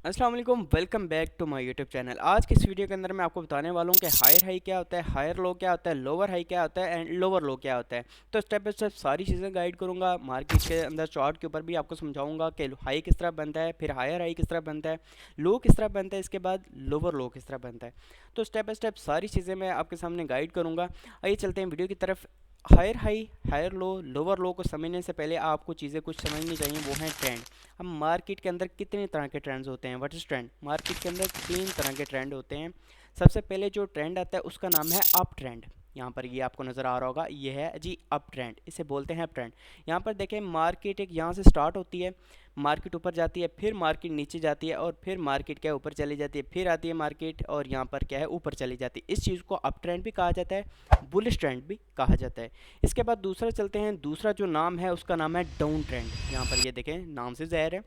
अस्सलाम वालेकुम, welcome back to my YouTube channel. आज की इस वीडियो के अंदर मैं आपको बताने वाला हूँ कि हायर हाई क्या होता है, हायर लो क्या होता है, लोअर हाई क्या होता है एंड लोअर लो क्या होता है। तो स्टेप बाय स्टेप सारी चीज़ें गाइड करूँगा। मार्केट के अंदर चार्ट के ऊपर भी आपको समझाऊंगा कि हाई किस तरह बनता है, फिर हायर हाई किस तरह बनता है, लो किस तरह बनता है, इसके बाद लोअर लो किस तरह बनता है। तो स्टेप बाय स्टेप सारी चीज़ें मैं आपके सामने गाइड करूँगा। आइए चलते हैं वीडियो की तरफ। Higher high, higher low, lower low को समझने से पहले आपको चीज़ें कुछ समझनी चाहिए, वो हैं ट्रेंड। हम मार्केट के अंदर कितने तरह के ट्रेंड्स होते हैं, व्हाट इज़ ट्रेंड। मार्केट के अंदर 3 तरह के ट्रेंड होते हैं। सबसे पहले जो ट्रेंड आता है उसका नाम है अप ट्रेंड। यहाँ पर ये आपको नज़र आ रहा होगा, ये है जी अप ट्रेंड, इसे बोलते हैं अप ट्रेंड। यहाँ पर देखें, मार्केट एक यहाँ से स्टार्ट होती है, मार्केट ऊपर जाती है, फिर मार्केट नीचे जाती है, और फिर मार्केट क्या है ऊपर चली जाती है, फिर आती है मार्केट और यहाँ पर क्या है ऊपर चली जाती है। इस चीज़ को अप ट्रेंड भी कहा जाता है, बुलिश ट्रेंड भी कहा जाता है। इसके बाद दूसरा चलते हैं, दूसरा जो नाम है उसका नाम है डाउन ट्रेंड। यहाँ पर ये देखें, नाम से ज़ाहिर है।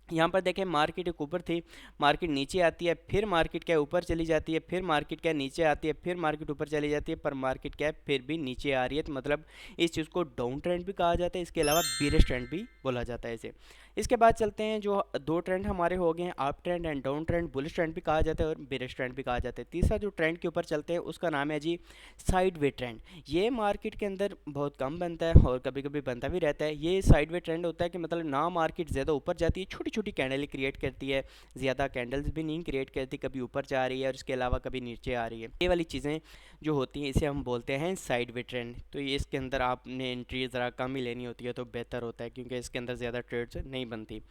यहाँ पर देखें, मार्केट एक ऊपर थी, मार्केट नीचे आती है, फिर मार्केट क्या ऊपर चली जाती है, फिर मार्केट क्या नीचे आती है, फिर मार्केट ऊपर चली जाती है, पर मार्केट क्या फिर भी नीचे आ रही है। तो मतलब इस चीज़ को डाउन ट्रेंड भी कहा जाता है, इसके अलावा बीरिश ट्रेंड भी बोला जाता है इसे। इसके बाद चलते हैं, जो दो ट्रेंड हमारे हो गए हैं, up trend and down trend. Bullish trend भी कहा जाता है और बीरिश ट्रेंड भी कहा जाता है। तीसरा जो ट्रेंड के ऊपर चलते हैं उसका नाम है जी साइड वे ट्रेंड। ये मार्केट के अंदर बहुत कम बनता है और कभी कभी बनता भी रहता है। ये साइड वे ट्रेंड होता है कि मतलब ना मार्केट ज़्यादा ऊपर जाती है, छोटी छोटी कैंडल क्रिएट करती है, ज़्यादा कैंडल्स भी नहीं क्रिएट करती, कभी ऊपर जा रही है और इसके अलावा कभी नीचे आ रही है। ये वाली चीज़ें जो होती हैं इसे हम बोलते हैं साइड वे ट्रेंड। तो ये इसके अंदर आपने एंट्री ज़रा कम ही लेनी होती है तो बेहतर होता है, क्योंकि इसके अंदर ज़्यादा ट्रेड्स नहीं बनती।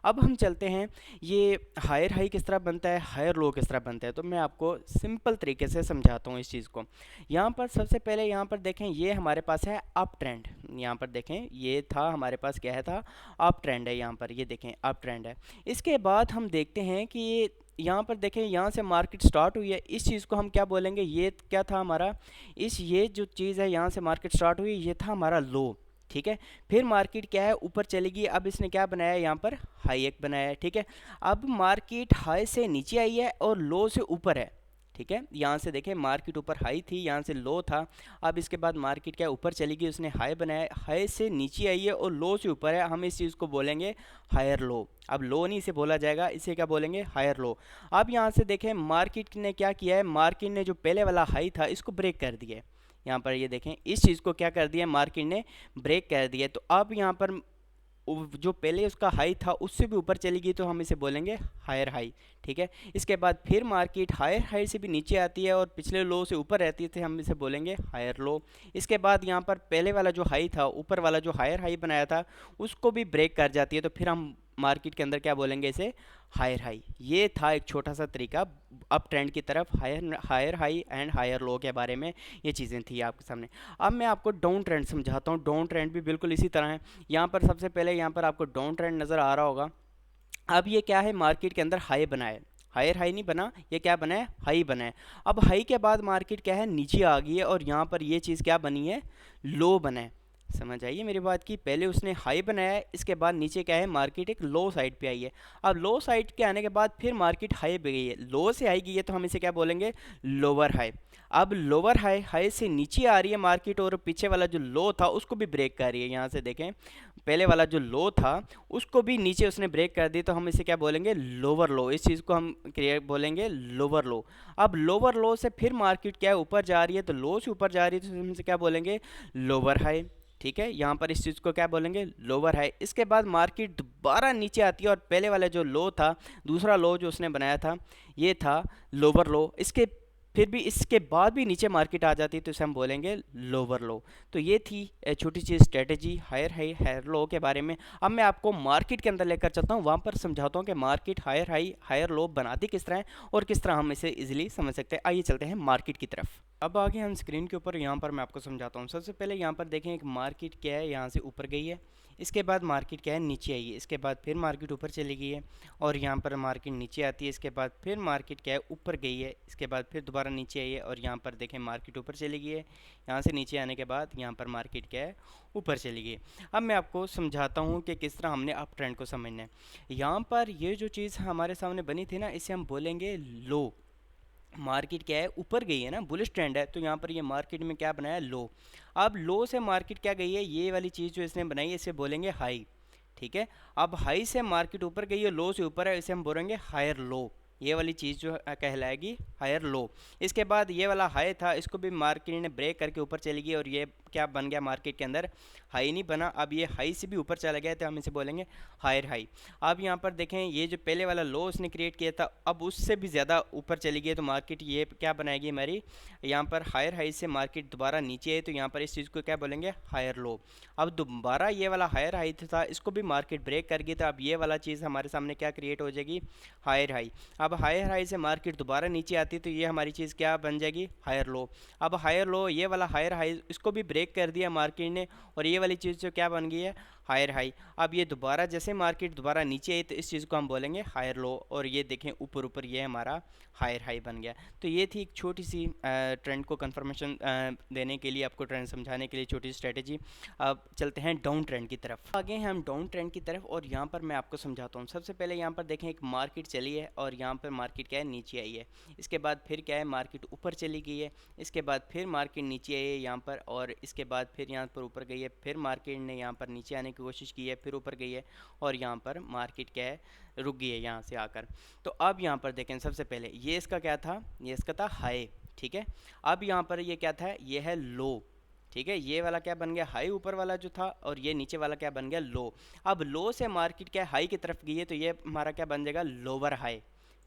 अब हम चलते हैं, ये हायर हाई किस तरह बनता है, हायर लो किस तरह बनता है। तो मैं आपको सिंपल तरीके से समझाता हूँ इस चीज़ को। यहाँ पर सबसे पहले यहाँ पर देखें, ये हमारे पास है अप ट्रेंड। यहाँ पर देखें, ये था हमारे पास, क्या है था, अप ट्रेंड है। यहाँ पर ये देखें अप ट्रेंड है। इसके बाद हम देखते हैं कि ये यहाँ पर देखें, यहाँ से मार्केट स्टार्ट हुई है, इस चीज़ को हम क्या बोलेंगे, ये क्या था हमारा, ये जो चीज़ है यहाँ से मार्केट स्टार्ट हुई, ये था हमारा लो। ठीक है, फिर मार्केट क्या है ऊपर चलेगी। अब इसने क्या बनाया है, यहाँ पर हाई एक बनाया है। ठीक है, अब मार्केट हाई से नीचे आई है और लो से ऊपर है। ठीक है, यहाँ से देखें, मार्केट ऊपर हाई थी, यहाँ से लो था। अब इसके बाद मार्केट क्या ऊपर चली गई, उसने हाई बनाया, हाई से नीचे आई है और लो से ऊपर है। हम इस चीज़ को बोलेंगे हायर लो। अब लो नहीं इसे बोला जाएगा, इसे क्या बोलेंगे, हायर लो। अब यहाँ से देखें, मार्केट ने क्या किया है, मार्केट ने जो पहले वाला हाई था इसको ब्रेक कर दिया है। यहाँ पर ये देखें, इस चीज़ को क्या कर दिया, मार्केट ने ब्रेक कर दिया। तो अब यहाँ पर जो पहले उसका हाई था उससे भी ऊपर चली गई, तो हम इसे बोलेंगे हायर हाई। ठीक है, इसके बाद फिर मार्केट हायर हाई से भी नीचे आती है और पिछले लो से ऊपर रहती है, हम इसे बोलेंगे हायर लो। इसके बाद यहाँ पर पहले वाला जो हाई था, ऊपर वाला जो हायर हाई बनाया था, उसको भी ब्रेक कर जाती है, तो फिर हम मार्केट के अंदर क्या बोलेंगे, इसे हायर हाई। ये था एक छोटा सा तरीका अप ट्रेंड की तरफ, higher higher high and higher low के बारे में ये चीज़ें थी आपके सामने। अब मैं आपको डाउन ट्रेंड समझाता हूँ। डाउन ट्रेंड भी बिल्कुल इसी तरह है। यहाँ पर सबसे पहले यहाँ पर आपको डाउन ट्रेंड नज़र आ रहा होगा। अब ये क्या है, मार्केट के अंदर हाई बना है, हायर हाई नहीं बना, ये क्या बना है, हाई बना है। अब हाई के बाद मार्केट क्या है, नीचे आ गई है और यहाँ पर ये चीज़ क्या बनी है, लो बना है। समझ आइए मेरी बात की, पहले उसने हाई बनाया है, इसके बाद नीचे क्या है, मार्केट एक लो साइड पे आई है। अब लो साइड के आने के बाद फिर मार्केट हाई पे गई है, लो से हाई गई है, तो हम इसे क्या बोलेंगे, लोअर हाई। अब लोअर हाई, हाई से नीचे आ रही है मार्केट और पीछे वाला जो लो था उसको भी ब्रेक कर रही है। यहाँ से देखें, पहले वाला जो लो था उसको भी नीचे उसने ब्रेक कर दी, तो हम इसे क्या बोलेंगे, लोअर लो। इस चीज़ को हम क्रिएट बोलेंगे लोअर लो। अब लोअर लो से फिर मार्केट क्या है, ऊपर जा रही है, तो लो से ऊपर जा रही है, तो हम इसे क्या बोलेंगे, लोअर हाई। ठीक है, यहाँ पर इस चीज़ को क्या बोलेंगे, लोअर हाई। इसके बाद मार्केट दोबारा नीचे आती है और पहले वाला जो लो था, दूसरा लो जो उसने बनाया था, ये था लोअर लो। इसके फिर भी इसके बाद भी नीचे मार्केट आ जाती है, तो इसे हम बोलेंगे लोअर लो। तो ये थी छोटी सी strategy higher high higher low के बारे में। अब मैं आपको मार्केट के अंदर लेकर चलता हूँ, वहाँ पर समझाता हूँ कि market higher high higher low बनाती किस तरह है और किस तरह हम इसे इजीली समझ सकते हैं। आइए चलते हैं मार्केट की तरफ। अब आगे हम स्क्रीन के ऊपर, यहाँ पर मैं आपको समझाता हूँ। सबसे पहले यहाँ पर देखें, एक मार्केट क्या है, यहाँ से ऊपर गई है, इसके बाद मार्केट क्या है, नीचे आई है, इसके बाद फिर मार्केट ऊपर चली गई है और यहाँ पर मार्केट नीचे आती है, इसके बाद फिर मार्केट क्या है, ऊपर गई है, इसके बाद फिर दोबारा नीचे आई है और यहाँ पर देखें मार्केट ऊपर चली गई है। यहाँ से नीचे आने के बाद यहाँ पर मार्केट क्या है, ऊपर चली गई। अब मैं आपको समझाता हूँ कि किस तरह हमने अप ट्रेंड को समझना है। यहाँ पर ये जो चीज़ हमारे सामने बनी थी ना, इसे हम बोलेंगे लो। मार्केट क्या है, ऊपर गई है ना, बुलिश ट्रेंड है, तो यहाँ पर ये मार्केट में क्या बनाया, लो। अब लो से मार्केट क्या गई है, ये वाली चीज़ जो इसने बनाई है इसे बोलेंगे हाई। ठीक है। अब हाई से मार्केट ऊपर गई है, लो से ऊपर है, इसे हम बोलेंगे हायर लो। ये वाली चीज़ जो कहलाएगी हायर लो। इसके बाद ये वाला हाई था, इसको भी मार्केट ने ब्रेक करके ऊपर चली गई और ये क्या बन गया मार्केट के अंदर, हाई नहीं बना। अब ये हाई से भी ऊपर चला गया तो हम इसे बोलेंगे हायर हाई। अब यहाँ पर देखें ये जो पहले वाला लो उसने क्रिएट किया था, अब उससे भी ज़्यादा ऊपर चली गई तो मार्केट ये क्या बनाएगी हमारी, यहाँ पर हायर हाई से मार्केट दोबारा नीचे है तो यहाँ पर इस चीज़ को क्या बोलेंगे, हायर लो। अब दोबारा ये वाला हायर हाई था, इसको भी मार्केट ब्रेक कर गई, तो अब ये वाला चीज़ हमारे सामने क्या क्रिएट हो जाएगी, हायर हाई। अब हायर हाई से मार्केट दोबारा नीचे आती तो ये हमारी चीज़ क्या बन जाएगी, हायर लो। अब हायर लो, ये वाला हायर हाई इसको भी ब्रेक कर दिया मार्केट ने और ये वाली चीज़ जो क्या बन गई है, हायर हाई। अब ये दोबारा जैसे मार्केट दोबारा नीचे आई तो इस चीज़ को हम बोलेंगे हायर लो, और ये देखें ऊपर ऊपर ये हमारा हायर हाई बन गया। तो ये थी एक छोटी सी ट्रेंड को कंफर्मेशन देने के लिए, आपको ट्रेंड समझाने के लिए छोटी सी स्ट्रेटेजी। अब चलते हैं डाउन ट्रेंड की तरफ, आगे हैं हम डाउन ट्रेंड की तरफ, और यहाँ पर मैं आपको समझाता हूँ। सबसे पहले यहाँ पर देखें एक मार्केट चली है और यहाँ पर मार्केट क्या है, नीचे आई है। इसके बाद फिर क्या है, मार्केट ऊपर चली गई है। इसके बाद फिर मार्केट नीचे आई है यहाँ पर, और इसके बाद फिर यहाँ पर ऊपर गई है। फिर मार्केट ने यहाँ पर नीचे आने की कोशिश की है, फिर ऊपर गई है, और यहाँ पर मार्केट क्या है, रुक गई है यहाँ से आकर। तो अब यहाँ पर देखें सबसे पहले ये इसका क्या था, ये इसका था हाई, ठीक है। अब यहाँ पर ये क्या था, ये है लो, ठीक है। ये वाला क्या बन गया, हाई ऊपर वाला जो था, और ये नीचे वाला क्या बन गया, लो। अब लो से मार्केट क्या हाई की तरफ गई है तो ये हमारा क्या बन जाएगा, लोअर हाई,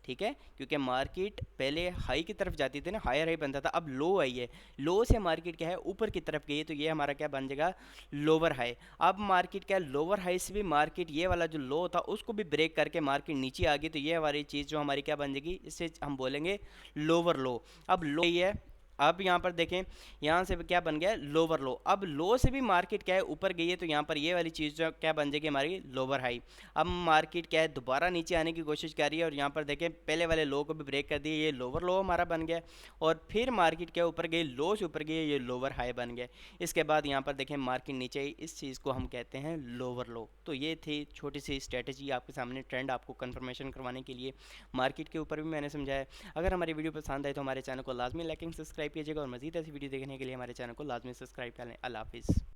ठीक है। क्योंकि मार्केट पहले हाई की तरफ जाती थी ना, हायर हाई बनता था, अब लो आई है, लो से मार्केट क्या है, ऊपर की तरफ गई है तो ये हमारा क्या बन जाएगा, लोअर हाई। अब मार्केट क्या है, लोअर हाई से भी मार्केट ये वाला जो लो था उसको भी ब्रेक करके मार्केट नीचे आ गई, तो ये हमारी चीज़ जो हमारी क्या बन जाएगी, इसे हम बोलेंगे लोअर लो। अब लो ही है, अब यहाँ पर देखें यहाँ से क्या बन गया, लोअर लो। अब लो से भी मार्केट क्या है, ऊपर गई है तो यहाँ पर ये वाली चीज़ जो क्या बन जाएगी हमारी, लोअर हाई। अब मार्केट क्या है, दोबारा नीचे आने की कोशिश कर रही है, और यहाँ पर देखें पहले वाले लो को भी ब्रेक कर दिया, ये लोअर लो हमारा बन गया। और फिर मार्केट क्या ऊपर गई, लो से ऊपर गई, ये लोअर हाई बन गया। इसके बाद यहाँ पर देखें मार्केट नीचे आई, इस चीज़ को हम कहते हैं लोअर लो। तो ये थी छोटी सी स्ट्रेटेजी आपके सामने, ट्रेंड आपको कन्फर्मेशन करवाने के लिए। मार्केट के ऊपर भी मैंने समझाया। अगर हमारी वीडियो पसंद आए तो हमारे चैनल को लाजमी लाइक एंड सब्सक्राइब कीजिएगा, और मज़ीद ऐसी वीडियो देखने के लिए हमारे चैनल को लाजमी सब्सक्राइब करें। अल्लाह हाफिज़।